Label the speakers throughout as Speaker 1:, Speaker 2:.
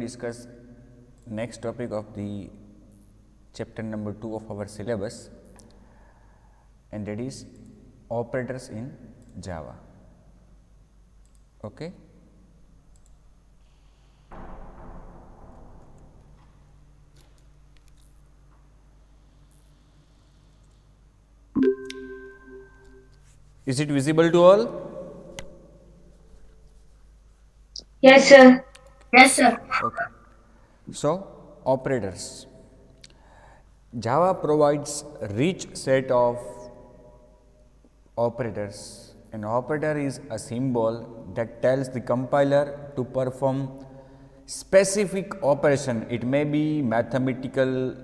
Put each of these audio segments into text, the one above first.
Speaker 1: discuss next topic of the chapter number 2 of our syllabus, and that is operators in Java. Okay. Is it visible to all?
Speaker 2: Yes, sir.
Speaker 3: Yes, sir.
Speaker 1: Okay. So, operators. Java provides rich set of operators. An operator is a symbol that tells the compiler to perform specific operation. It may be mathematical,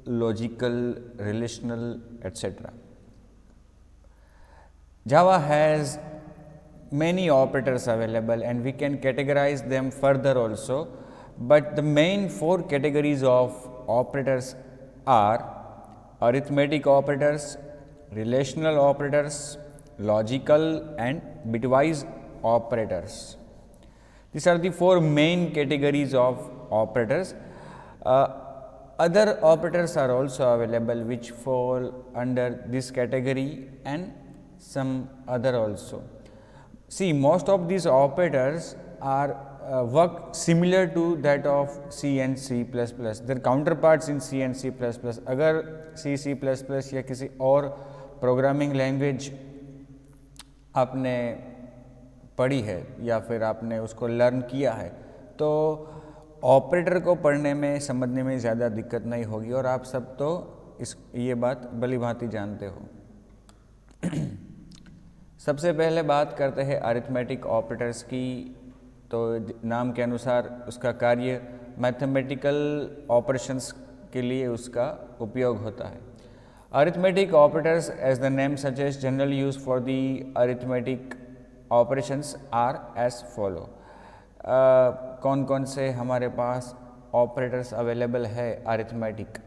Speaker 1: logical, relational, etc. Java has many operators available and we can categorize them further also, but the main 4 categories of operators are arithmetic operators, relational operators, logical and bitwise operators. These are the 4 main categories of operators. Other operators are also available which fall under this category and some other also. See, most of these operators are work similar to that of C and C++. Their counterparts in C and C++. अगर C, C++ या किसी और programming language आपने पढ़ी है या फिर आपने उसको लर्न किया है तो ऑपरेटर को पढ़ने में समझने में ज़्यादा दिक्कत नहीं होगी और आप सब तो ये बात भली भांति जानते हो। सबसे पहले बात करते हैं अरिथमेटिक ऑपरेटर्स की। तो नाम के अनुसार उसका कार्य मैथमेटिकल ऑपरेशंस के लिए उसका उपयोग होता है। Arithmetic operators as the name suggest generally use for the arithmetic operations are as follow. कौन कौन से हमारे पास ऑपरेटर्स अवेलेबल है arithmetic?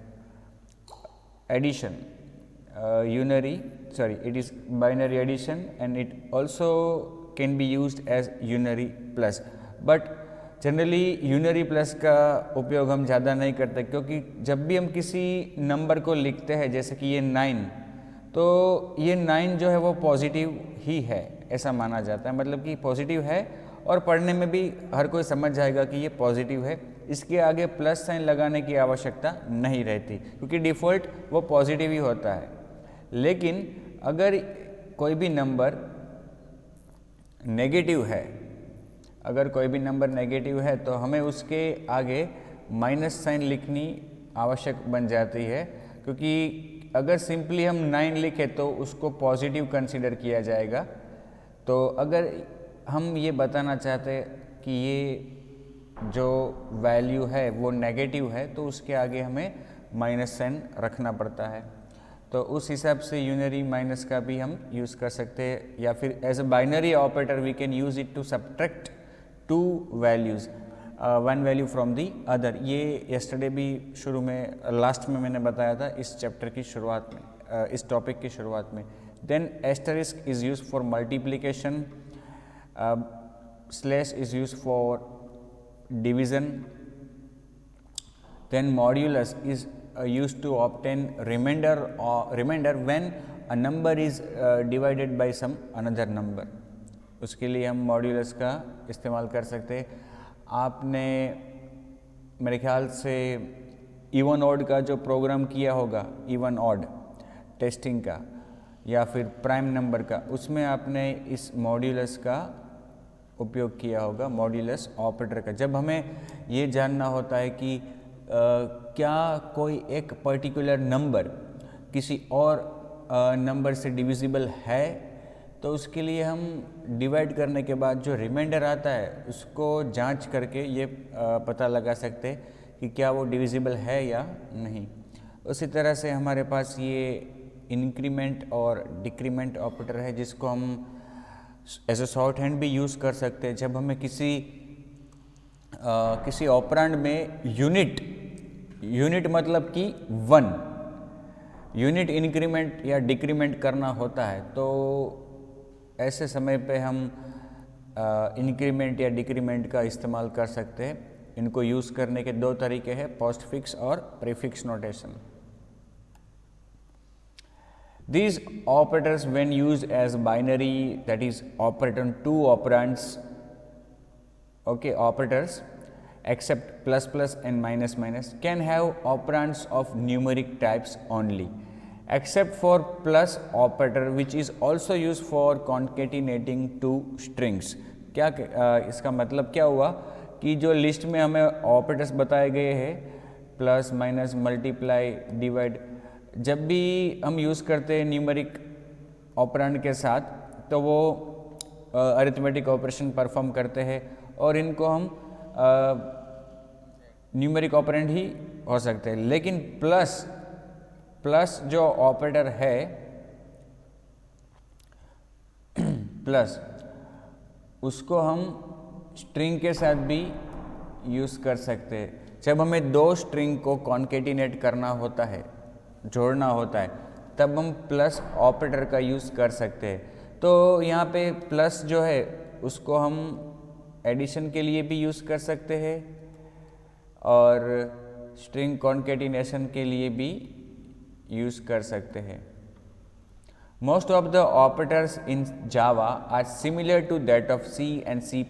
Speaker 1: Addition, it is binary addition and it also can be used as unary plus, but generally unary plus का उपयोग हम ज़्यादा नहीं करते क्योंकि जब भी हम किसी नंबर को लिखते हैं जैसे कि ये 9, तो ये 9 जो है वो पॉजिटिव ही है ऐसा माना जाता है, मतलब कि पॉजिटिव है और पढ़ने में भी हर कोई समझ जाएगा कि ये पॉजिटिव है। इसके आगे प्लस साइन लगाने की आवश्यकता नहीं रहती क्योंकि डिफ़ॉल्ट वो पॉजिटिव ही होता है। लेकिन अगर कोई भी नंबर नेगेटिव है, तो हमें उसके आगे माइनस साइन लिखनी आवश्यक बन जाती है क्योंकि अगर सिंपली हम 9 लिखें तो उसको पॉजिटिव कंसीडर किया जाएगा। तो अगर हम ये बताना चाहते कि ये जो वैल्यू है वो नेगेटिव है तो उसके आगे हमें माइनस साइन रखना पड़ता है। तो उस हिसाब से यूनरी माइनस का भी हम यूज़ कर सकते हैं या फिर as a binary operator we can use it to subtract 2 values, 1 value from the other. ये यस्टरडे भी शुरू में लास्ट में मैंने बताया था इस चैप्टर की शुरुआत में, इस टॉपिक की शुरुआत में। Then asterisk is use for multiplication, slash is use for division, then modulus is used to obtain remainder when a number is divided by some another number। उसके लिए हम मॉड्यूलस का इस्तेमाल कर सकते हैं। आपने मेरे ख्याल से इवन ऑड का जो प्रोग्राम किया होगा, इवन ऑड टेस्टिंग का या फिर प्राइम नंबर का, उसमें आपने इस मॉड्यूलस का उपयोग किया होगा, मॉड्यूलस ऑपरेटर का। जब हमें ये जानना होता है कि क्या कोई एक पर्टिकुलर नंबर किसी और नंबर से डिविजिबल है तो उसके लिए हम डिवाइड करने के बाद जो रिमाइंडर आता है उसको जांच करके ये पता लगा सकते कि क्या वो डिविजिबल है या नहीं। उसी तरह से हमारे पास ये इंक्रीमेंट और डिक्रीमेंट ऑपरेटर है जिसको हम एज ए शॉर्ट हैंड भी यूज़ कर सकते हैं। जब हमें किसी ऑपरेंड में यूनिट मतलब कि 1 यूनिट इंक्रीमेंट या डिक्रीमेंट करना होता है तो ऐसे समय पे हम इंक्रीमेंट या डिक्रीमेंट का इस्तेमाल कर सकते हैं। इनको यूज़ करने के दो तरीके हैं, पोस्टफिक्स और prefix notation. These operators when used as binary, that is operate on two operands, okay, operators except plus plus and minus minus can have operands of numeric types only, except for plus operator which is also used for concatenating two strings. क्या इसका मतलब क्या हुआ कि जो list में हमें operators बताए गए हैं, प्लस माइनस मल्टीप्लाई डिवाइड, जब भी हम यूज़ करते हैं न्यूमेरिक ऑपरेंड के साथ तो वो अरिथमेटिक ऑपरेशन परफॉर्म करते हैं और इनको हम न्यूमेरिक ऑपरेंड ही हो सकते हैं. लेकिन प्लस जो ऑपरेटर है प्लस, उसको हम स्ट्रिंग के साथ भी यूज़ कर सकते हैं. जब हमें दो स्ट्रिंग को कॉन्केटिनेट करना होता है, जोड़ना होता है, तब हम प्लस ऑपरेटर का यूज़ कर सकते हैं. तो यहाँ पे प्लस जो है उसको हम एडिशन के लिए भी यूज़ कर सकते हैं और स्ट्रिंग कॉन्केटिनेशन के लिए भी यूज़ कर सकते हैं. Most of the operators in Java are similar to that of C and C++,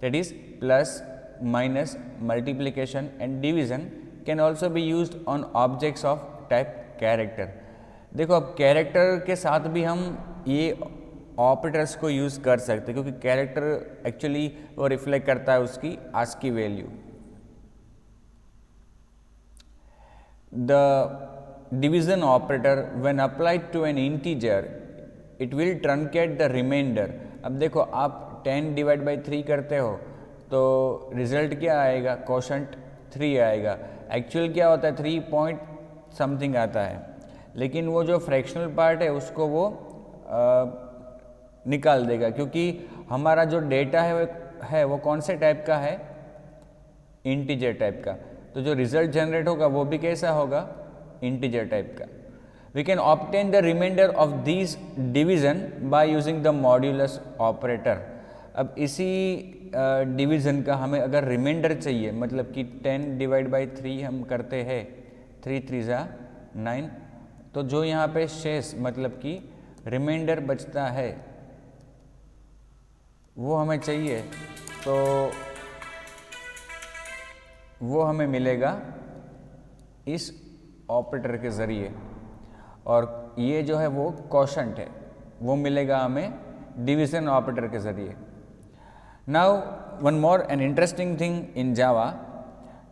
Speaker 1: that is plus, minus, multiplication and division can also be used on objects of type character. देखो अब character के साथ भी हम ये operators को use कर सकते हैं क्योंकि कैरेक्टर एक्चुअली वो रिफ्लेक्ट करता है उसकी ASCII value. The division operator when applied to an integer it will truncate the remainder. अब देखो आप 10 डिवाइड बाई 3 करते हो तो रिजल्ट क्या आएगा, कोशेंट 3 आएगा. एक्चुअल क्या होता है 3 पॉइंट समथिंग आता है, लेकिन वो जो फ्रैक्शनल पार्ट है उसको वो निकाल देगा क्योंकि हमारा जो डेटा है वो कौन से टाइप का है, इंटीजर टाइप का. तो जो रिजल्ट जनरेट होगा वो भी कैसा होगा, इंटीजर टाइप का. We can obtain the remainder of this division by using the modulus operator. अब इसी डिवीज़न का हमें अगर रिमाइंडर चाहिए, मतलब कि 10 डिवाइड बाई 3 हम करते हैं, 3 3 9, तो जो यहाँ पे शेष मतलब कि रिमाइंडर बचता है वो हमें चाहिए, तो वो हमें मिलेगा इस ऑपरेटर के ज़रिए. और ये जो है वो कोशेंट है, वो मिलेगा हमें डिवीज़न ऑपरेटर के ज़रिए. Now one more an interesting thing in Java,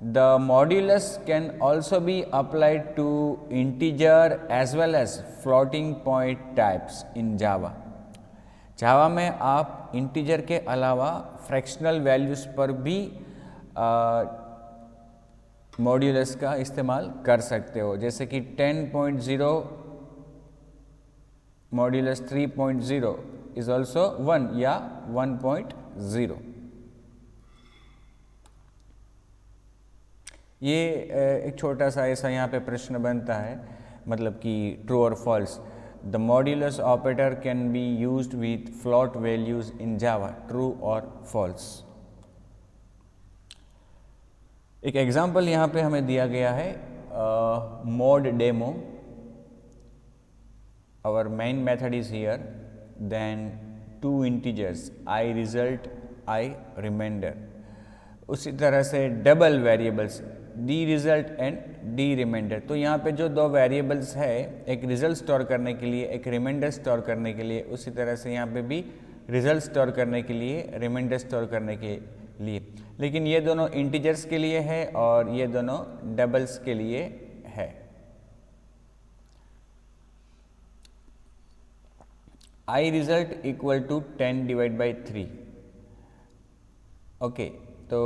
Speaker 1: the modulus can also be applied to integer as well as floating point types in Java. Java में आप इंटीजर के अलावा फ्रैक्शनल वैल्यूज़ पर भी मॉड्यूलस का इस्तेमाल कर सकते हो, जैसे कि 10.0 मॉड्यूलस 3.0 इज ऑल्सो 1 या 1.0. ये एक छोटा सा ऐसा यहाँ पे प्रश्न बनता है, मतलब कि ट्रू और false. The modulus operator can be used with float values in Java, true और फॉल्स. एक एग्जाम्पल यहाँ पे हमें दिया गया है, mod demo. Our main method is here, then 2 integers I result I remainder. उसी तरह से double variables D result and D remainder. तो यहाँ पे जो दो वेरिएबल्स है, एक रिजल्ट स्टोर करने के लिए, एक रिमाइंडर स्टोर करने के लिए, उसी तरह से यहाँ पे भी रिजल्ट स्टोर करने के लिए, रिमाइंडर स्टोर करने के लिए. लेकिन ये दोनों इंटीजर्स के लिए है और ये दोनों डबल्स के लिए है. I result equal to 10 divide by 3. Okay, तो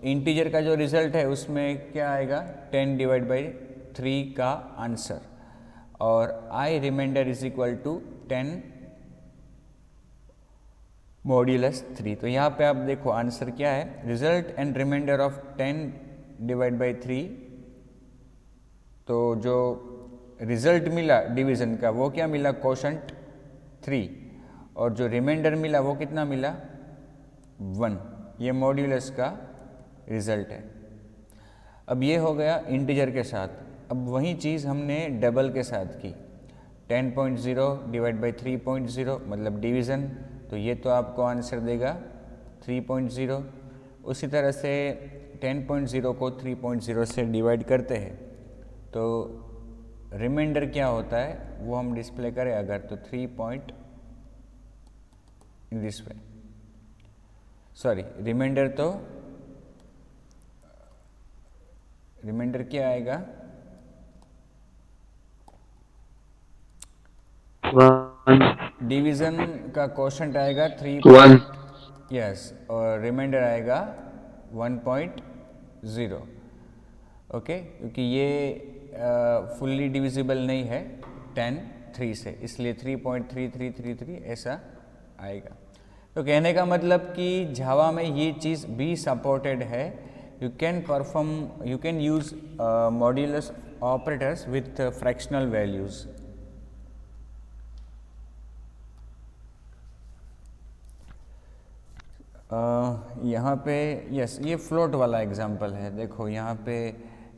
Speaker 1: इंटीजर का जो रिजल्ट है उसमें क्या आएगा, 10 डिवाइड बाई 3 का आंसर. और i remainder is equal to 10 modulus 3. तो यहाँ पे आप देखो आंसर क्या है, result and remainder of 10 divide by 3. तो जो रिजल्ट मिला डिवीज़न का वो क्या मिला, कोशेंट 3, और जो रिमाइंडर मिला वो कितना मिला, 1. ये मॉड्यूलस का रिजल्ट है। अब ये हो गया इंटीजर के साथ। अब वही चीज़ हमने डबल के साथ की, 10.0 डिवाइड बाई 3.0 मतलब डिवीज़न, तो ये तो आपको आंसर देगा 3.0। उसी तरह से 10.0 को 3.0 से डिवाइड करते हैं तो रिमाइंडर क्या होता है वो हम डिस्प्ले करें अगर, तो 3 point in this way, sorry remainder, तो रिमाइंडर क्या आएगा,
Speaker 3: 1
Speaker 1: डिवीज़न का क्वोशंट आएगा 3
Speaker 3: 1
Speaker 1: यस, और रिमाइंडर आएगा 1.0। ओके, क्योंकि ये फुल्ली डिविजिबल नहीं है 10 3 से, इसलिए 3.3333 ऐसा आएगा। तो कहने का मतलब कि जावा में ये चीज़ भी सपोर्टेड है। You can use modulus operators with fractional values. यहाँ पे यस, ये फ्लोट वाला एग्जांपल है। देखो यहाँ पे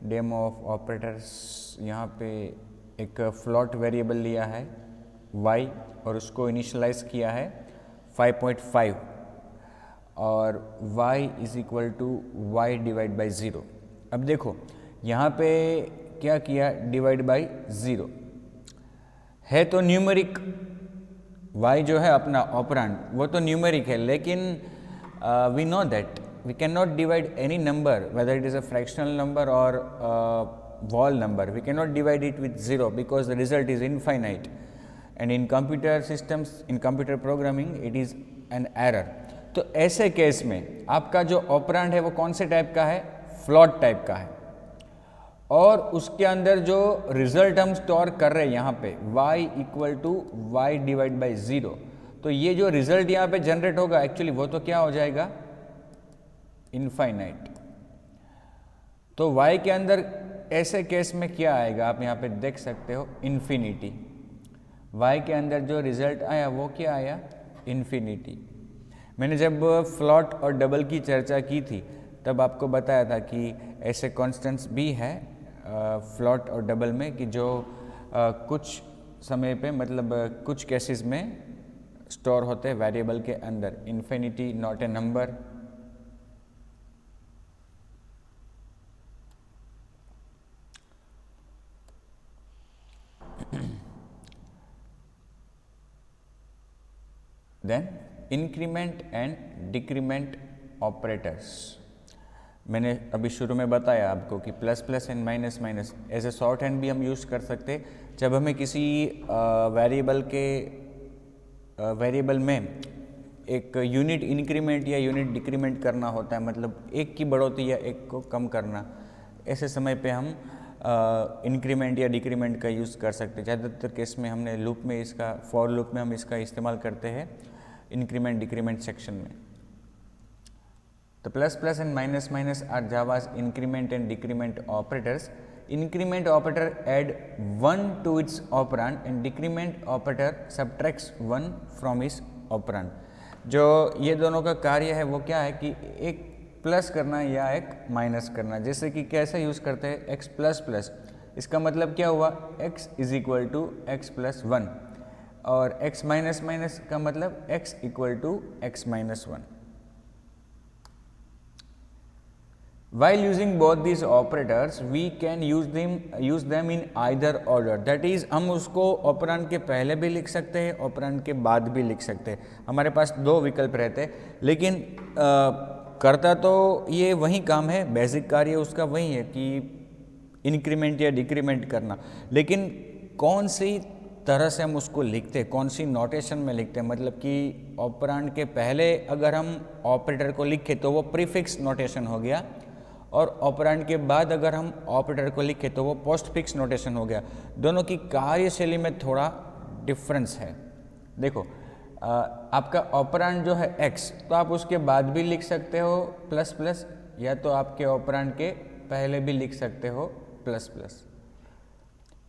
Speaker 1: डेमो ऑफ ऑपरेटर्स, यहाँ पे एक फ्लोट वेरिएबल लिया है y और उसको इनिशियलाइज किया है 5.5 और y is equal to y divide by 0। अब देखो यहाँ पे क्या किया, डिवाइड बाई 0 है तो न्यूमेरिक, y जो है अपना ऑपरेंड वो तो न्यूमेरिक है, लेकिन we know that we cannot divide any number, whether it is a fractional number or whole number, we cannot divide it with 0 because the result is infinite, and in computer systems, in computer programming it is an error। तो ऐसे case में आपका जो operand है वो कौन से type का है, फ्लोट टाइप का है, और उसके अंदर जो रिजल्ट हम स्टोर कर रहे हैं यहाँ पे y equal to y divide by 0, तो ये जो रिजल्ट यहाँ पे जनरेट होगा एक्चुअली वो तो क्या हो जाएगा, इनफाइनाइट। तो y के अंदर ऐसे केस में क्या आएगा, आप यहाँ पे देख सकते हो इन्फिनिटी। y के अंदर जो रिजल्ट आया वो क्या आया, इन्फिनिटी। मैंने जब फ्लोट और डबल की चर्चा की थी तब आपको बताया था कि ऐसे कॉन्स्टेंट्स भी है फ्लोट और डबल में कि जो कुछ समय पे मतलब कुछ केसेस में स्टोर होते हैं वेरिएबल के अंदर। Infinity not a number, then increment and decrement operators. मैंने अभी शुरू में बताया आपको कि plus plus and minus minus as a shorthand भी हम यूज़ कर सकते जब हमें किसी वेरिएबल में एक यूनिट इंक्रीमेंट या यूनिट डिक्रीमेंट करना होता है, मतलब एक की बढ़ोतरी या एक को कम करना। ऐसे समय पे हम इंक्रीमेंट या डिक्रीमेंट का यूज़ कर सकते हैं। ज़्यादातर केस में हमने लूप में इसका, फॉर लूप में हम इसका इस्तेमाल करते हैं इंक्रीमेंट डिक्रीमेंट सेक्शन में। The plus plus and minus minus are Java's increment and decrement operators. Increment operator add 1 to its operand and decrement operator subtracts 1 from its operand. जो ये दोनों का कार्य है वो क्या है कि एक प्लस करना या एक माइनस करना। जैसे कि कैसे यूज़ करते हैं, x प्लस प्लस, इसका मतलब क्या हुआ, x is equal to x plus 1, और x माइनस माइनस का मतलब x equal to x minus 1। While using both these operators, we can use them in either order. That is, हम उसको operand के पहले भी लिख सकते हैं, ऑपरेंड के बाद भी लिख सकते हैं। हमारे पास दो विकल्प रहते हैं, लेकिन करता तो ये वही काम है, बेसिक कार्य उसका वही है कि इंक्रीमेंट या डिक्रीमेंट करना। लेकिन कौन सी तरह से हम उसको लिखते हैं, कौन सी नोटेशन में लिखते हैं, मतलब कि ऑपरेंड के पहले अगर हम ऑपरेटर को लिखें तो वो प्रीफिक्स नोटेशन हो गया, और ऑपरेंड के बाद अगर हम ऑपरेटर को लिखें तो वो पोस्ट फिक्स नोटेशन हो गया। दोनों की कार्यशैली में थोड़ा डिफरेंस है। देखो आपका ऑपरेंड जो है x, तो आप उसके बाद भी लिख सकते हो प्लस प्लस, या तो आपके ऑपरेंड के पहले भी लिख सकते हो plus plus.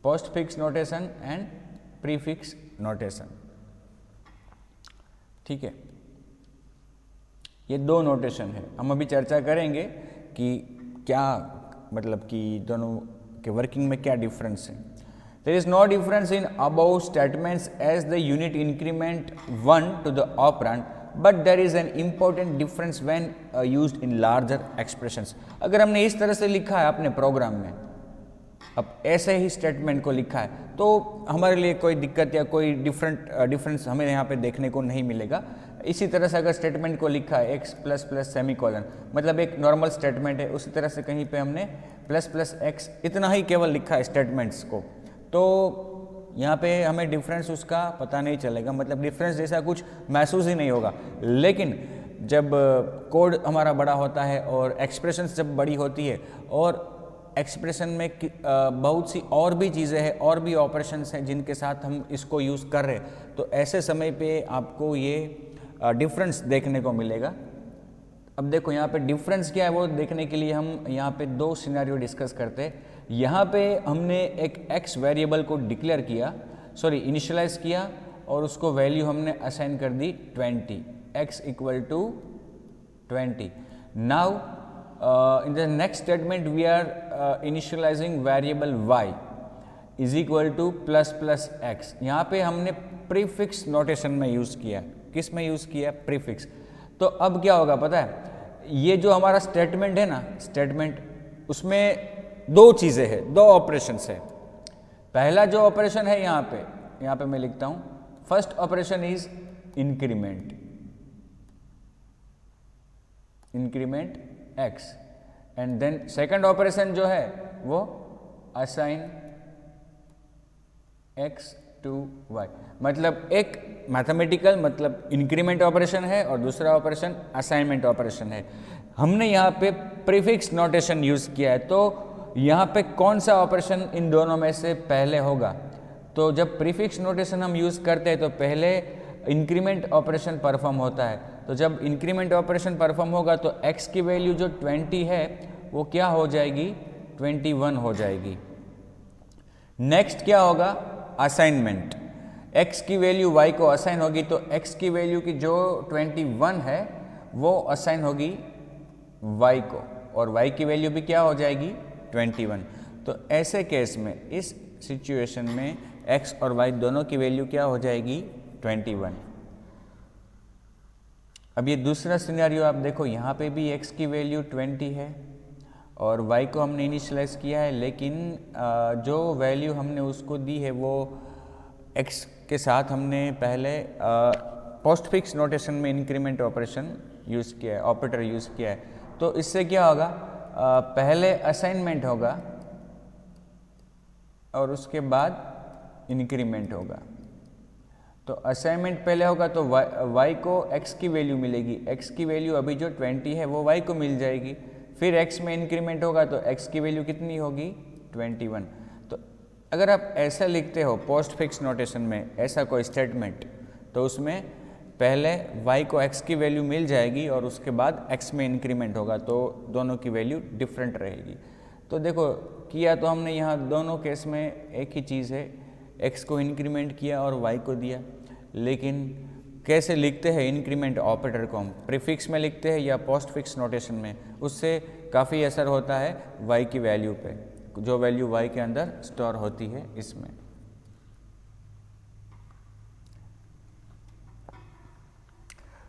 Speaker 1: Post fix notation and prefix notation, ठीक है। ये दो नोटेशन है, हम अभी चर्चा करेंगे कि क्या मतलब कि दोनों के वर्किंग में क्या डिफरेंस है। There is no difference in above statements as the unit increment 1 to the operand, but there is an important difference when used in larger expressions. अगर हमने इस तरह से लिखा है अपने प्रोग्राम में, अब ऐसे ही स्टेटमेंट को लिखा है, तो हमारे लिए कोई दिक्कत या कोई डिफरेंस हमें यहाँ पे देखने को नहीं मिलेगा। इसी तरह से अगर स्टेटमेंट को लिखा है x प्लस प्लस सेमीकोलन, मतलब एक नॉर्मल स्टेटमेंट है, उसी तरह से कहीं पे हमने प्लस प्लस x इतना ही केवल लिखा है स्टेटमेंट्स को, तो यहाँ पे हमें डिफरेंस उसका पता नहीं चलेगा, मतलब डिफरेंस जैसा कुछ महसूस ही नहीं होगा। लेकिन जब कोड हमारा बड़ा होता है और एक्सप्रेशंस जब बड़ी होती है और एक्सप्रेशन में बहुत सी और भी चीज़ें हैं और भी ऑपरेशंस हैं जिनके साथ हम इसको यूज़ कर रहे हैं, तो ऐसे समय पे आपको ये डिफरेंस देखने को मिलेगा। अब देखो यहाँ पे डिफरेंस क्या है वो देखने के लिए हम यहाँ पे दो सिनेरियो डिस्कस करते हैं। यहाँ पे हमने एक x वेरिएबल को डिक्लेयर किया, इनिशियलाइज किया और उसको वैल्यू हमने असाइन कर दी 20, x equal to 20। Now in the next statement we are initializing variable y is equal to plus plus x. यहाँ पे हमने प्रीफिक्स नोटेशन में यूज़ किया। किस में यूज़ किया? प्रीफिक्स। तो अब क्या होगा पता है, ये जो हमारा स्टेटमेंट है ना, स्टेटमेंट उसमें दो चीज़ें हैं, दो ऑपरेशंस है। पहला जो ऑपरेशन है यहाँ पे मैं लिखता हूँ, first operation is increment x, and then second operation जो है वो असाइन x टू y। मतलब एक मैथमेटिकल मतलब इंक्रीमेंट ऑपरेशन है और दूसरा ऑपरेशन असाइनमेंट ऑपरेशन है। हमने यहाँ पे प्रीफिक्स नोटेशन यूज़ किया है, तो यहाँ पे कौन सा ऑपरेशन इन दोनों में से पहले होगा? तो जब प्रीफिक्स नोटेशन हम यूज़ करते हैं तो पहले इंक्रीमेंट ऑपरेशन परफॉर्म होता है। तो जब इंक्रीमेंट ऑपरेशन परफॉर्म होगा तो x की वैल्यू जो 20 है वो क्या हो जाएगी? 21 हो जाएगी। नेक्स्ट क्या होगा? असाइनमेंट। x की वैल्यू y को असाइन होगी, तो x की वैल्यू की जो 21 है वो असाइन होगी y को, और y की वैल्यू भी क्या हो जाएगी? 21। तो ऐसे केस में, इस सिचुएशन में x और y दोनों की वैल्यू क्या हो जाएगी? 21। अब ये दूसरा सिनेरियो आप देखो, यहाँ पे भी x की वैल्यू 20 है और y को हमने इनिशियलाइज किया है, लेकिन जो वैल्यू हमने उसको दी है वो x के साथ हमने पहले पोस्ट फिक्स नोटेशन में इंक्रीमेंट ऑपरेशन यूज़ किया है, ऑपरेटर यूज़ किया है। तो इससे क्या होगा? पहले असाइनमेंट होगा और उसके बाद इंक्रीमेंट होगा। तो असाइनमेंट पहले होगा तो y को x की वैल्यू मिलेगी, x की वैल्यू अभी जो 20 है वो y को मिल जाएगी। फिर x में इंक्रीमेंट होगा तो x की वैल्यू कितनी होगी? 21। तो अगर आप ऐसा लिखते हो पोस्ट फिक्स नोटेशन में ऐसा कोई स्टेटमेंट, तो उसमें पहले y को x की वैल्यू मिल जाएगी और उसके बाद x में इंक्रीमेंट होगा, तो दोनों की वैल्यू डिफरेंट रहेगी। तो देखो, किया तो हमने यहाँ दोनों केस में एक ही चीज़ है, x को इंक्रीमेंट किया और y को दिया। लेकिन कैसे लिखते हैं इंक्रीमेंट ऑपरेटर को? हम प्रीफिक्स में लिखते हैं या पोस्ट फिक्स नोटेशन में? उससे काफ़ी असर होता है y की वैल्यू पे, जो वैल्यू y के अंदर स्टोर होती है इसमें।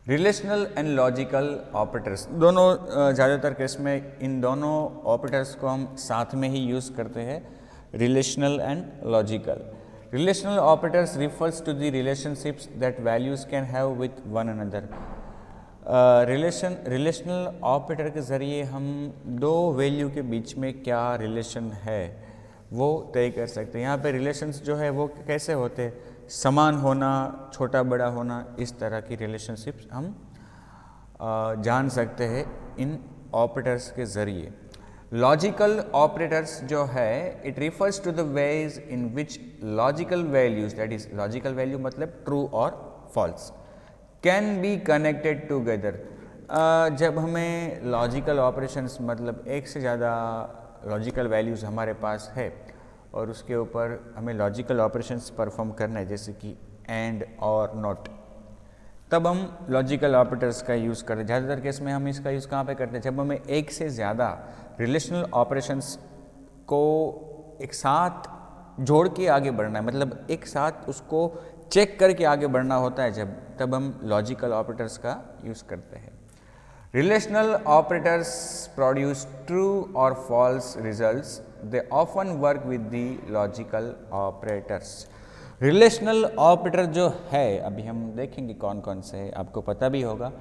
Speaker 1: रिलेशनल एंड लॉजिकल ऑपरेटर्स, दोनों ज़्यादातर केस में इन दोनों ऑपरेटर्स को हम साथ में ही यूज़ करते हैं, relational and logical. Relational operators refers to the relationships that values can have with one another. Relational operator के ज़रिए हम दो वैल्यू के बीच में क्या रिलेशन है वो तय कर सकते हैं। यहाँ पे रिलेशंस जो है वो कैसे होते हैं? समान होना, छोटा बड़ा होना, इस तरह की रिलेशनशिप्स हम जान सकते हैं इन ऑपरेटर्स के ज़रिए। लॉजिकल ऑपरेटर्स जो है, it refers to the ways in which logical values, that is logical value मतलब ट्रू और false, can be connected together. जब हमें लॉजिकल ऑपरेशंस मतलब एक से ज़्यादा लॉजिकल वैल्यूज़ हमारे पास है और उसके ऊपर हमें लॉजिकल ऑपरेशंस परफॉर्म करना है, जैसे कि एंड और नॉट, तब हम लॉजिकल ऑपरेटर्स का यूज़ करते हैं। ज़्यादातर केस में हम इसका यूज़ कहाँ पे करते हैं? जब हमें एक से ज़्यादा रिलेशनल ऑपरेशंस को एक साथ जोड़ के आगे बढ़ना है, मतलब एक साथ उसको चेक करके आगे बढ़ना होता है तब हम लॉजिकल ऑपरेटर्स का यूज़ करते हैं। रिलेशनल ऑपरेटर्स प्रोड्यूस ट्रू और false results, they often work with the logical operators. Relational operator जो है, अभी हम देखेंगे कौन कौन से है, आपको पता भी होगा।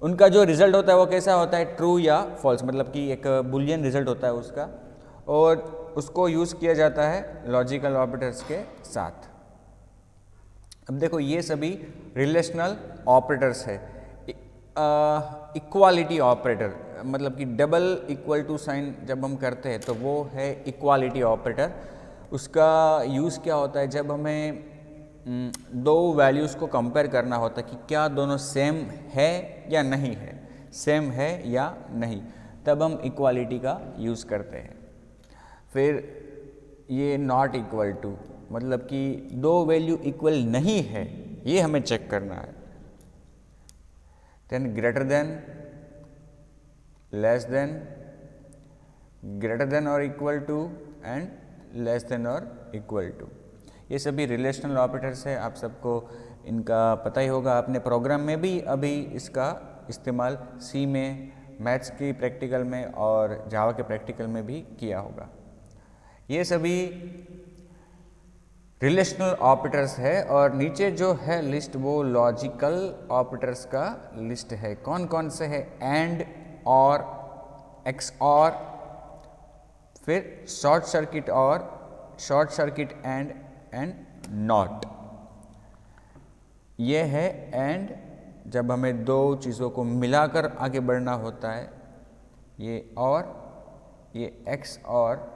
Speaker 1: उनका जो रिजल्ट होता है वो कैसा होता है? ट्रू या फॉल्स, मतलब कि एक बुलियन रिजल्ट होता है उसका, और उसको यूज़ किया जाता है लॉजिकल ऑपरेटर्स के साथ। अब देखो ये सभी रिलेशनल ऑपरेटर्स है। इक्वालिटी ऑपरेटर, मतलब कि डबल इक्वल टू साइन जब हम करते हैं तो वो है इक्वालिटी ऑपरेटर। उसका यूज़ क्या होता है? जब हमें दो वैल्यूज़ को कंपेयर करना होता है कि क्या दोनों सेम है या नहीं है, सेम है या नहीं, तब हम इक्वालिटी का यूज़ करते हैं। फिर ये नॉट इक्वल टू, मतलब कि दो वैल्यू इक्वल नहीं है, ये हमें चेक करना है। Then greater than, less than, greater than और equal to, and less than और इक्वल टू, ये सभी रिलेशनल ऑपरेटर्स है। आप सबको इनका पता ही होगा, आपने प्रोग्राम में भी अभी इसका इस्तेमाल सी में, मैथ्स की प्रैक्टिकल में और जावा के प्रैक्टिकल में भी किया होगा। ये सभी रिलेशनल ऑपरेटर्स है। और नीचे जो है लिस्ट वो लॉजिकल ऑपरेटर्स का लिस्ट है। कौन कौन से है? एंड, और, एक्स और, फिर शॉर्ट सर्किट और, शॉर्ट सर्किट एंड नॉट। ये है एंड, जब हमें दो चीज़ों को मिलाकर आगे बढ़ना होता है। ये और, ये एक्स और,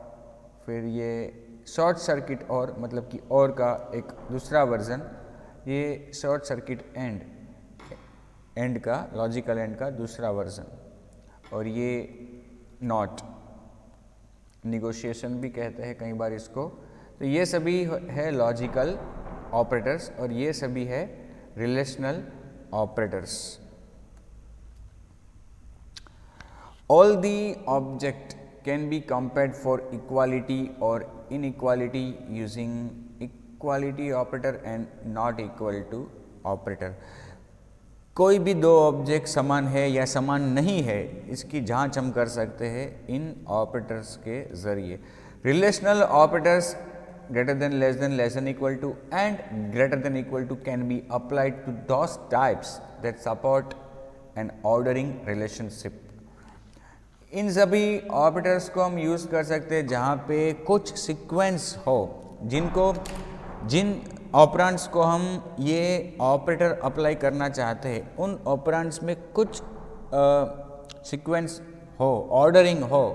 Speaker 1: फिर ये शॉर्ट सर्किट और, मतलब कि और का एक दूसरा वर्जन, ये शॉर्ट सर्किट एंड का, लॉजिकल एंड का दूसरा वर्जन, और ये नॉट, निगोशिएशन भी कहते हैं कई बार इसको। तो ये सभी है लॉजिकल ऑपरेटर्स और ये सभी है relational operators. All the object can be compared for equality or inequality using equality operator and not equal to operator. कोई भी दो ऑब्जेक्ट समान है या समान नहीं है, इसकी जांच हम कर सकते हैं इन ऑपरेटर्स के जरिए। Relational operators greater than, less than equal to and greater than equal to can be applied to those types that support an ordering relationship. इन सभी ऑपरेटर्स को हम यूज़ कर सकते हैं जहाँ पे कुछ सीक्वेंस हो, जिन ऑपरेंड्स को हम ये ऑपरेटर अप्लाई करना चाहते हैं, उन ऑपरेंड्स में कुछ सीक्वेंस हो, ऑर्डरिंग हो,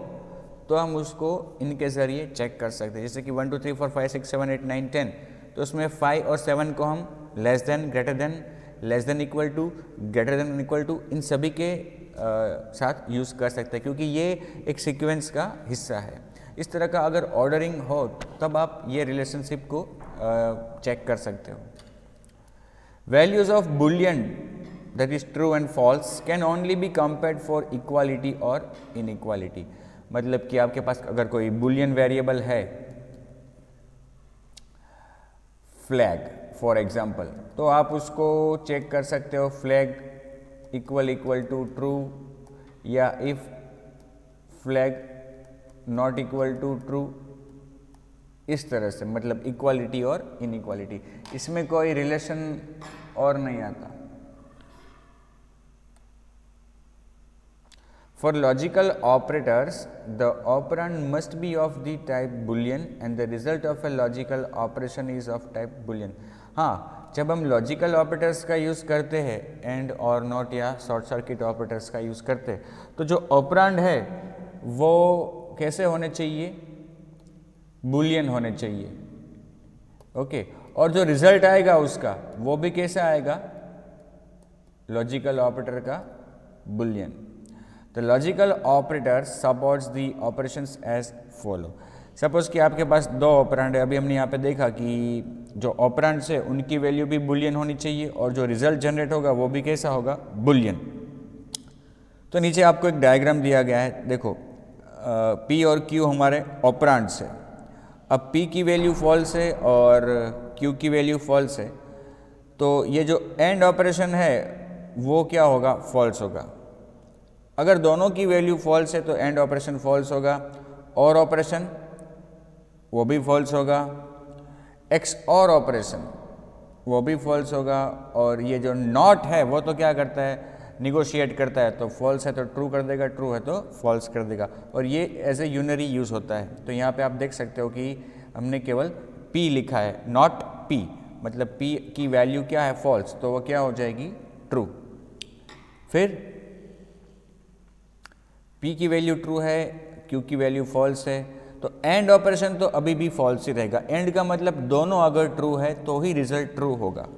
Speaker 1: तो हम उसको इनके ज़रिए चेक कर सकते हैं। जैसे कि 1 2 3 4 5 6 7 8 9 10, तो उसमें 5 और 7 को हम less than, greater than, less than equal to, greater than equal to, इन सभी के साथ यूज़ कर सकते हैं, क्योंकि ये एक सीक्वेंस का हिस्सा है। इस तरह का अगर ऑर्डरिंग हो तब आप ये रिलेशनशिप को चेक कर सकते हो। Values of boolean that is true and false can only be compared for equality और इनइक्वालिटी। मतलब कि आपके पास अगर कोई बुलियन वेरिएबल है, फ्लैग फॉर एग्जांपल, तो आप उसको चेक कर सकते हो फ्लैग इक्वल टू ट्रू, या if flag not equal to true, इस तरह से, मतलब इक्वालिटी और इनइक्वालिटी, इसमें कोई रिलेशन और नहीं आता। For logical operators, the operand must be of the type boolean and the result of a logical operation is of type boolean. हाँ, जब हम लॉजिकल ऑपरेटर्स का यूज़ करते हैं, एंड और नॉट या शॉर्ट सर्किट ऑपरेटर्स का यूज़ करते हैं, तो जो ऑपरेंड है वो कैसे होने चाहिए? बूलियन होने चाहिए। ओके, और जो रिजल्ट आएगा उसका वो भी कैसा आएगा? लॉजिकल ऑपरेटर का Boolean. The logical operator supports the operations as follow. Suppose कि आपके पास दो ऑपरेंड है, अभी हमने यहाँ पे देखा कि जो ऑपरेंड्स है उनकी वैल्यू भी बुलियन होनी चाहिए और जो रिजल्ट जनरेट होगा वो भी कैसा होगा, बुलियन। तो नीचे आपको एक डायग्राम दिया गया है, देखो P और Q हमारे ऑपरेंड्स है। अब P की वैल्यू फॉल्स है और Q की वैल्यू फॉल्स है, तो ये जो एंड ऑपरेशन है वो क्या होगा, फॉल्स होगा। अगर दोनों की वैल्यू फॉल्स है तो एंड ऑपरेशन फॉल्स होगा, और ऑपरेशन वो भी फॉल्स होगा, एक्स और ऑपरेशन वो भी फॉल्स होगा, और ये जो नॉट है वो तो क्या करता है, निगोशिएट करता है, तो फॉल्स है तो ट्रू कर देगा, ट्रू है तो फॉल्स कर देगा, और ये एज ए यूनरी यूज़ होता है। तो यहाँ पे आप देख सकते हो कि हमने केवल P लिखा है, नॉट P, मतलब P की वैल्यू क्या है, फॉल्स, तो वो क्या हो जाएगी, ट्रू। फिर P की वैल्यू ट्रू है, Q की वैल्यू फॉल्स है, तो एंड ऑपरेशन तो अभी भी फॉल्स ही रहेगा। एंड का मतलब दोनों अगर ट्रू है तो ही रिजल्ट ट्रू होगा,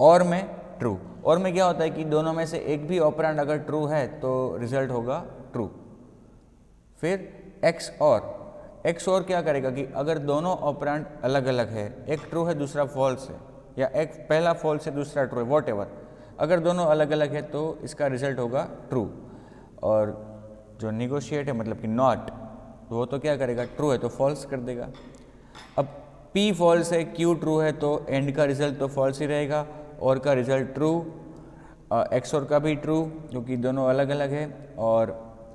Speaker 1: और में ट्रू। और में क्या होता है कि दोनों में से एक भी ऑपरेंड अगर ट्रू है तो रिजल्ट होगा ट्रू। फिर एक्स और क्या करेगा कि अगर दोनों ऑपरेंड अलग अलग है, एक ट्रू है दूसरा फॉल्स है, या एक पहला फॉल्स है दूसरा ट्रू है, वॉटएवर, अगर दोनों अलग अलग है तो इसका रिजल्ट होगा ट्रू। और जो निगोशिएट है मतलब कि नॉट, वो तो क्या करेगा, ट्रू है तो फॉल्स कर देगा। अब P फॉल्स है, Q ट्रू है, तो एंड का रिजल्ट तो फॉल्स ही रहेगा, और का रिजल्ट ट्रू, एक्स और का भी ट्रू क्योंकि दोनों अलग अलग है, और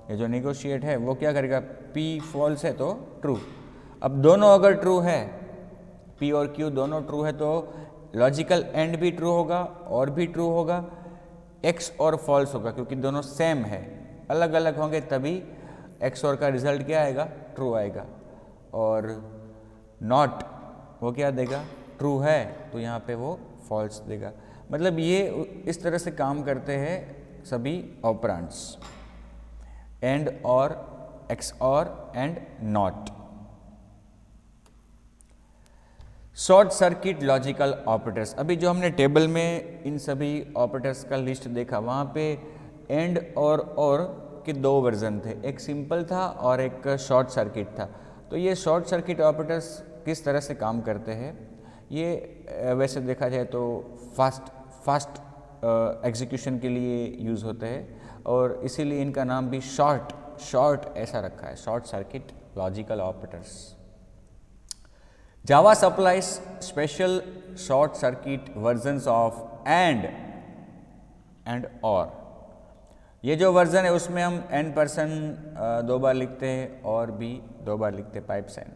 Speaker 1: ये जो निगोशिएट है वो क्या करेगा, P फॉल्स है तो ट्रू। अब दोनों अगर ट्रू है, P और Q दोनों ट्रू है, तो लॉजिकल एंड भी ट्रू होगा और भी ट्रू होगा, एक्स और फॉल्स होगा क्योंकि दोनों सेम है, अलग अलग होंगे तभी एक्स और का रिजल्ट क्या आएगा, ट्रू आएगा। और नॉट वो क्या देगा, ट्रू है तो यहाँ पे वो फॉल्स देगा। मतलब ये इस तरह से काम करते हैं सभी ऑपरेंड्स, एंड और, एक्स और, and not. Short circuit logical operators, अभी जो हमने टेबल में इन सभी ऑपरेटर्स का लिस्ट देखा, वहाँ पे एंड और के दो वर्जन थे, एक सिंपल था और एक शॉर्ट सर्किट था। तो ये शॉर्ट सर्किट ऑपरेटर्स किस तरह से काम करते हैं, ये वैसे देखा जाए तो फास्ट एग्जीक्यूशन के लिए यूज़ होते हैं, और इसीलिए इनका नाम भी शॉर्ट ऐसा रखा है, short circuit logical operators. Java supplies special short circuit versions of and और। ये जो वर्जन है उसमें हम N% 2 बार लिखते हैं और भी 2 बार लिखते हैं, pipe sign.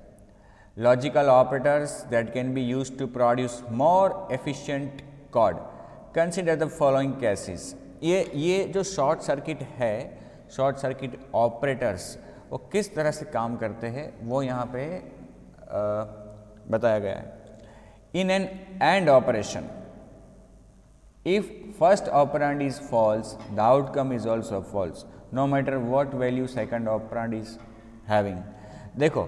Speaker 1: Logical operators that can be used to produce more efficient code, consider the following cases. ये जो शॉर्ट सर्किट है, शॉर्ट सर्किट ऑपरेटर्स वो किस तरह से काम करते हैं वो यहाँ पे बताया गया है। In an and operation, if first operand is false, the outcome is also false, no matter what value second operand is having। देखो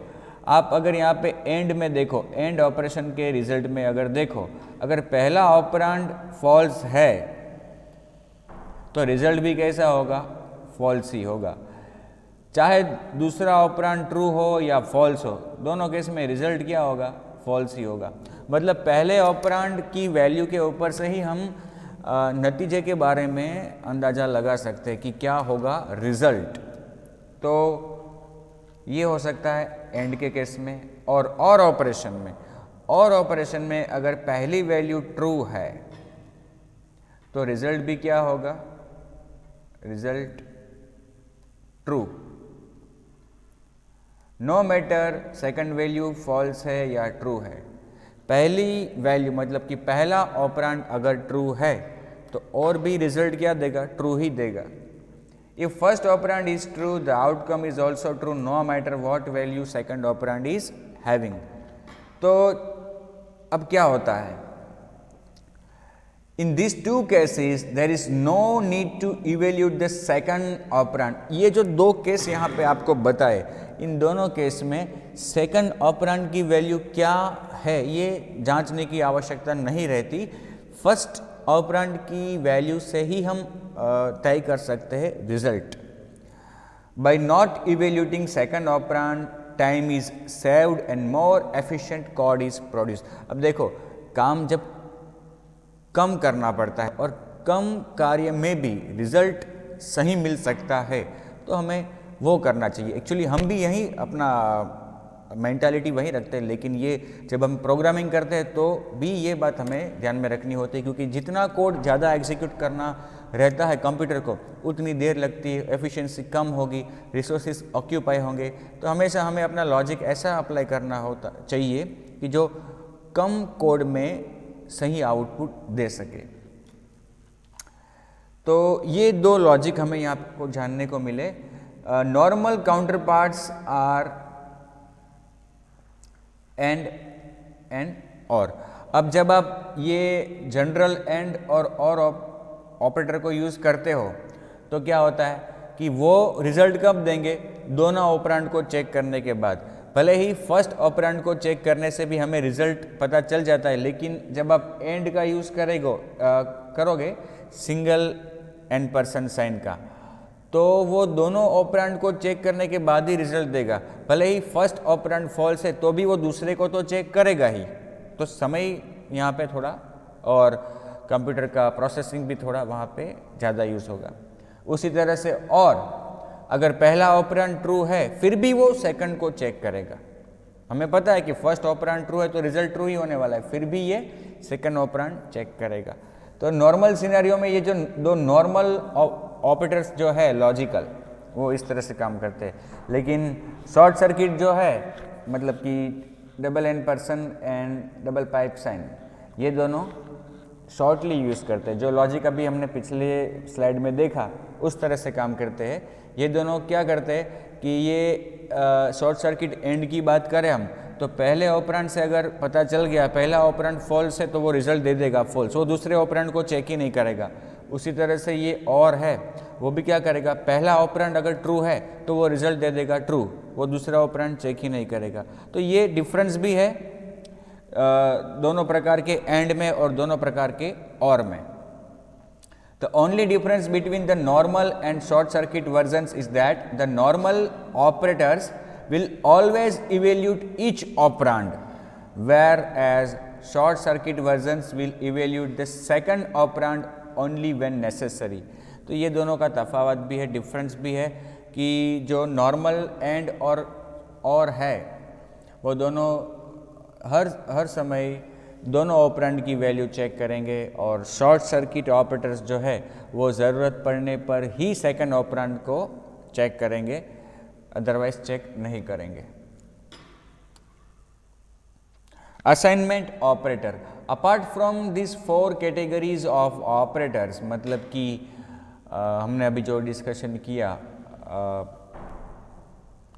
Speaker 1: आप अगर यहाँ पे एंड में देखो, एंड ऑपरेशन के रिजल्ट में अगर देखो, अगर पहला ऑपरेंड फॉल्स है तो रिजल्ट भी कैसा होगा, फॉल्स ही होगा। चाहे दूसरा ऑपरेंड ट्रू हो या फॉल्स हो, दोनों केस में रिजल्ट क्या होगा, फॉल्स ही होगा। मतलब पहले ऑपरेंड की वैल्यू के ऊपर से ही हम नतीजे के बारे में अंदाज़ा लगा सकते हैं कि क्या होगा रिजल्ट। तो ये हो सकता है एंड के केस में, और ऑपरेशन में। और ऑपरेशन में अगर पहली वैल्यू ट्रू है तो रिजल्ट भी क्या होगा, result true, no matter second value false है या ट्रू है। पहली वैल्यू मतलब कि पहला ऑपरेंड अगर ट्रू है तो और भी रिजल्ट क्या देगा, ट्रू ही देगा। If first operand is true, the outcome is also true, no matter what value second operand is having. तो अब क्या होता है, in this two cases there is no need to evaluate the second operand. ये जो दो case यहाँ पे आपको बताए, इन दोनों केस में सेकंड ऑपरेंड की वैल्यू क्या है ये जांचने की आवश्यकता नहीं रहती। फर्स्ट ऑपरेंड की वैल्यू से ही हम तय कर सकते हैं result. By not evaluating second operand, time is saved and more efficient code is produce. अब देखो काम जब कम करना पड़ता है और कम कार्य में भी रिजल्ट सही मिल सकता है तो हमें वो करना चाहिए। एक्चुअली हम भी यही अपना मेंटालिटी वही रखते हैं, लेकिन ये जब हम प्रोग्रामिंग करते हैं तो भी ये बात हमें ध्यान में रखनी होती है, क्योंकि जितना कोड ज़्यादा एग्जीक्यूट करना रहता है कंप्यूटर को उतनी देर लगती है, एफिशिएंसी कम होगी, रिसोर्सेज ऑक्यूपाई होंगे। तो हमेशा हमें अपना लॉजिक ऐसा अप्लाई करना होता चाहिए कि जो कम कोड में सही आउटपुट दे सके। तो ये दो लॉजिक हमें यहाँ को जानने को मिले। Normal counterparts are and or. अब जब आप ये जनरल एंड और ऑपरेटर को यूज़ करते हो तो क्या होता है कि वो रिजल्ट कब देंगे, दोनों ऑपरेंड को चेक करने के बाद। भले ही फर्स्ट ऑपरेंड को चेक करने से भी हमें रिजल्ट पता चल जाता है, लेकिन जब आप एंड का यूज़ करोगे सिंगल एंड परसेंट साइन का, तो वो दोनों ऑपरेंड को चेक करने के बाद ही रिजल्ट देगा। भले ही फर्स्ट ऑपरेंड फॉल्स है तो भी वो दूसरे को तो चेक करेगा ही। तो समय यहाँ पे थोड़ा और कंप्यूटर का प्रोसेसिंग भी थोड़ा वहाँ पे ज़्यादा यूज़ होगा। उसी तरह से और अगर पहला ऑपरेंड ट्रू है फिर भी वो सेकंड को चेक करेगा। हमें पता है कि फर्स्ट ऑपरेंड ट्रू है तो रिजल्ट ट्रू ही होने वाला है, फिर भी ये सेकंड ऑपरेंड चेक करेगा। तो नॉर्मल सिनेरियो में ये जो दो नॉर्मल ऑपरेटर्स जो है लॉजिकल वो इस तरह से काम करते हैं, लेकिन शॉर्ट सर्किट जो है मतलब कि double ampersand and double pipe sign ये दोनों शॉर्टली यूज़ करते हैं। जो लॉजिक अभी हमने पिछले स्लाइड में देखा उस तरह से काम करते हैं। ये दोनों क्या करते हैं कि ये शॉर्ट सर्किट एंड की बात करें हम तो पहले ऑपरेंड से अगर पता चल गया पहला ऑपरेंड फॉल्स है तो वो रिजल्ट दे देगा फॉल्स, वो दूसरे ऑपरेंड को चेक ही नहीं करेगा। उसी तरह से ये और है वो भी क्या करेगा, पहला ऑपरेंड अगर ट्रू है तो वो रिजल्ट दे देगा ट्रू, वो दूसरा ऑपरेंड चेक ही नहीं करेगा। तो ये डिफरेंस भी है दोनों प्रकार के एंड में और दोनों प्रकार के और में। The only difference between the normal and short circuit versions is that the normal operators will always evaluate each operand, whereas short circuit versions will evaluate the second operand only when necessary। तो ये दोनों का तफावत भी है, difference भी है कि जो नॉर्मल एंड और है वो दोनों हर समय दोनों ऑपरेंड की वैल्यू चेक करेंगे और शॉर्ट सर्किट ऑपरेटर्स जो है वो ज़रूरत पड़ने पर ही सेकंड ऑपरेंड को चेक करेंगे, अदरवाइज चेक नहीं करेंगे। Assignment operator, apart from this 4 categories of operators, मतलब कि हमने अभी जो डिस्कशन किया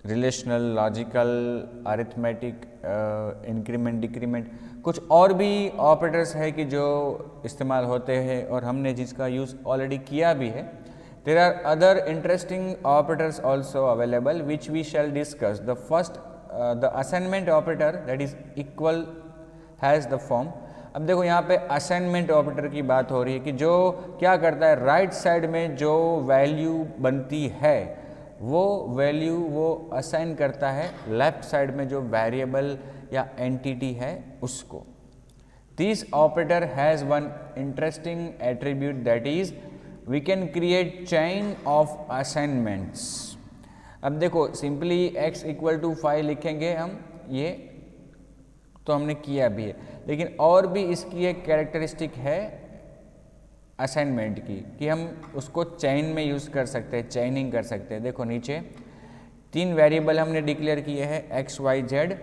Speaker 1: relational, logical, arithmetic, increment, decrement, कुछ और भी ऑपरेटर्स है कि जो इस्तेमाल होते हैं और हमने जिसका यूज़ ऑलरेडी किया भी है। There are other interesting operators also available which we shall discuss. The first the assignment operator that is equal has the form. अब देखो यहाँ पे असाइनमेंट ऑपरेटर की बात हो रही है कि जो क्या करता है, राइट साइड में जो वैल्यू बनती है वो वैल्यू वो असाइन करता है लेफ्ट साइड में जो वेरिएबल या एंटिटी है उसको। This operator has one interesting attribute that is we can create chain of assignments. अब देखो सिंपली x = 5 लिखेंगे हम, ये तो हमने किया भी है, लेकिन और भी इसकी एक कैरेक्टरिस्टिक है असाइनमेंट की कि हम उसको चेन में यूज़ कर सकते हैं, चेनिंग कर सकते हैं। देखो नीचे 3 वेरिएबल हमने डिक्लेयर किए हैं x, y, z,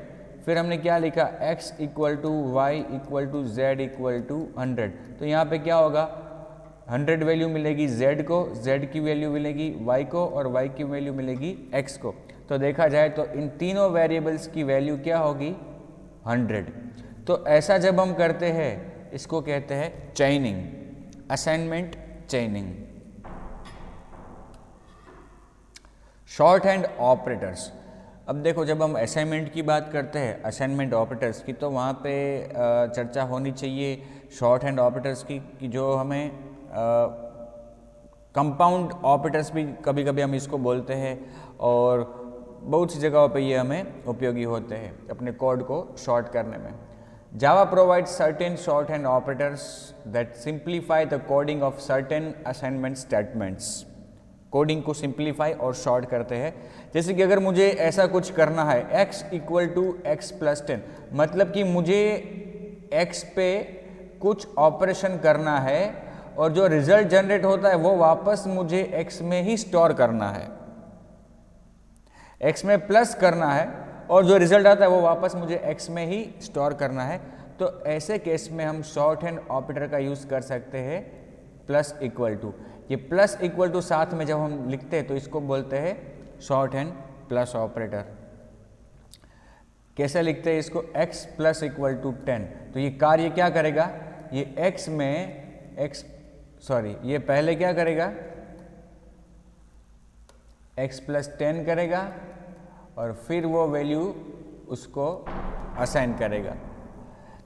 Speaker 1: फिर हमने क्या लिखा x = y = z = 100। तो यहाँ पे क्या होगा, 100 वैल्यू मिलेगी z को, z की वैल्यू मिलेगी y को और y की वैल्यू मिलेगी x को। तो देखा जाए तो इन तीनों वेरिएबल्स की वैल्यू क्या होगी, 100। तो ऐसा जब हम करते हैं इसको कहते हैं चेनिंग, असाइनमेंट चेनिंग। शॉर्ट हैंड ऑपरेटर्स, अब देखो जब हम असाइनमेंट की बात करते हैं असाइनमेंट ऑपरेटर्स की तो वहाँ पे चर्चा होनी चाहिए शॉर्ट हैंड ऑपरेटर्स की कि जो हमें कंपाउंड ऑपरेटर्स भी कभी कभी हम इसको बोलते हैं और बहुत सी जगहों पे ये हमें उपयोगी होते हैं अपने कोड को शॉर्ट करने में। Java provides certain short hand operators that simplify the coding of certain assignment statements. Coding को सिंप्लीफाई और शॉर्ट करते हैं। जैसे कि अगर मुझे ऐसा कुछ करना है x equal to x plus 10, मतलब कि मुझे x पे कुछ ऑपरेशन करना है और जो रिजल्ट जनरेट होता है वो वापस मुझे x में ही स्टोर करना है, x में प्लस करना है और जो रिजल्ट आता है वो वापस मुझे x में ही स्टोर करना है। तो ऐसे केस में हम शॉर्ट हैंड ऑपरेटर का यूज़ कर सकते हैं प्लस इक्वल टू। ये प्लस इक्वल टू साथ में जब हम लिखते हैं तो इसको बोलते हैं शॉर्ट हैंड प्लस ऑपरेटर। कैसे लिखते हैं इसको? x plus equal to 10। तो ये कार्य क्या करेगा? ये x में ये पहले क्या करेगा? x प्लस 10 करेगा और फिर वो वैल्यू उसको असाइन करेगा।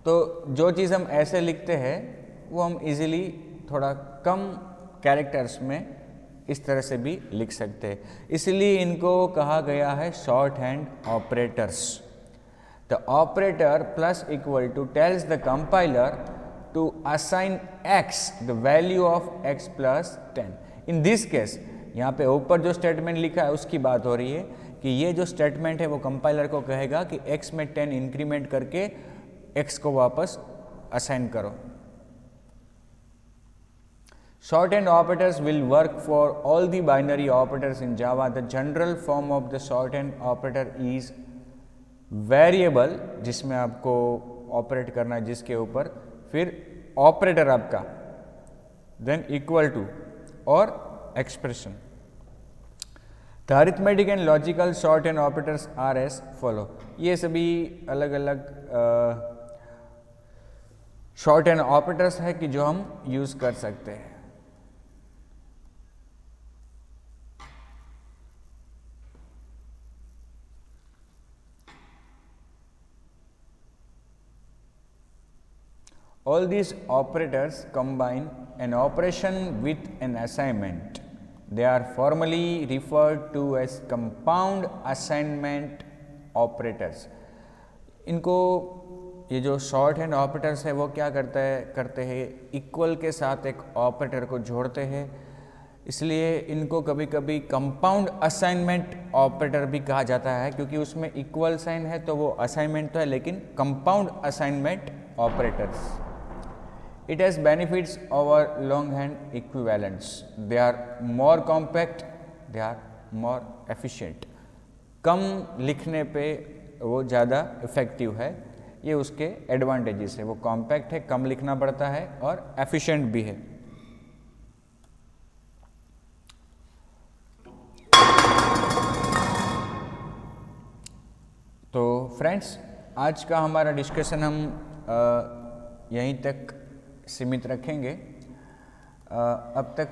Speaker 1: तो जो चीज़ हम ऐसे लिखते हैं वो हम इजीली थोड़ा कम कैरेक्टर्स में इस तरह से भी लिख सकते हैं, इसलिए इनको कहा गया है short hand operators. The operator plus equal to tells the compiler to assign x the value of x plus 10। In this case यहाँ पे ऊपर जो स्टेटमेंट लिखा है उसकी बात हो रही है कि ये जो स्टेटमेंट है वो कंपाइलर को कहेगा कि x में 10 इंक्रीमेंट करके x को वापस असाइन करो। Shorthand operators will work for all the binary operators in Java. The general form of the shorthand operator is variable, जिसमें आपको ऑपरेट करना है जिसके ऊपर, फिर ऑपरेटर आपका, देन इक्वल टू और expression. The arithmetic and logical shorthand operators are as follow। ये सभी अलग अलग शॉर्टहैंड ऑपरेटर्स है कि जो हम यूज़ कर सकते हैं। All these operators combine an operation with an assignment. They are formally referred to as compound assignment operators. इनको ये जो शॉर्ट हैंड ऑपरेटर्स है वो क्या करते हैं इक्वल के साथ एक ऑपरेटर को जोड़ते हैं, इसलिए इनको कभी कभी कंपाउंड असाइनमेंट ऑपरेटर भी कहा जाता है, क्योंकि उसमें इक्वल साइन है तो वो असाइनमेंट तो है लेकिन compound assignment operators. It has benefits over longhand equivalents. They are more compact, they are more efficient. कम लिखने पे वो ज़्यादा इफेक्टिव है, ये उसके एडवांटेजेस है। वो कॉम्पैक्ट है, कम लिखना पड़ता है और एफिशिएंट भी है। तो फ्रेंड्स, आज का हमारा डिस्कशन हम यहीं तक सीमित रखेंगे। अब तक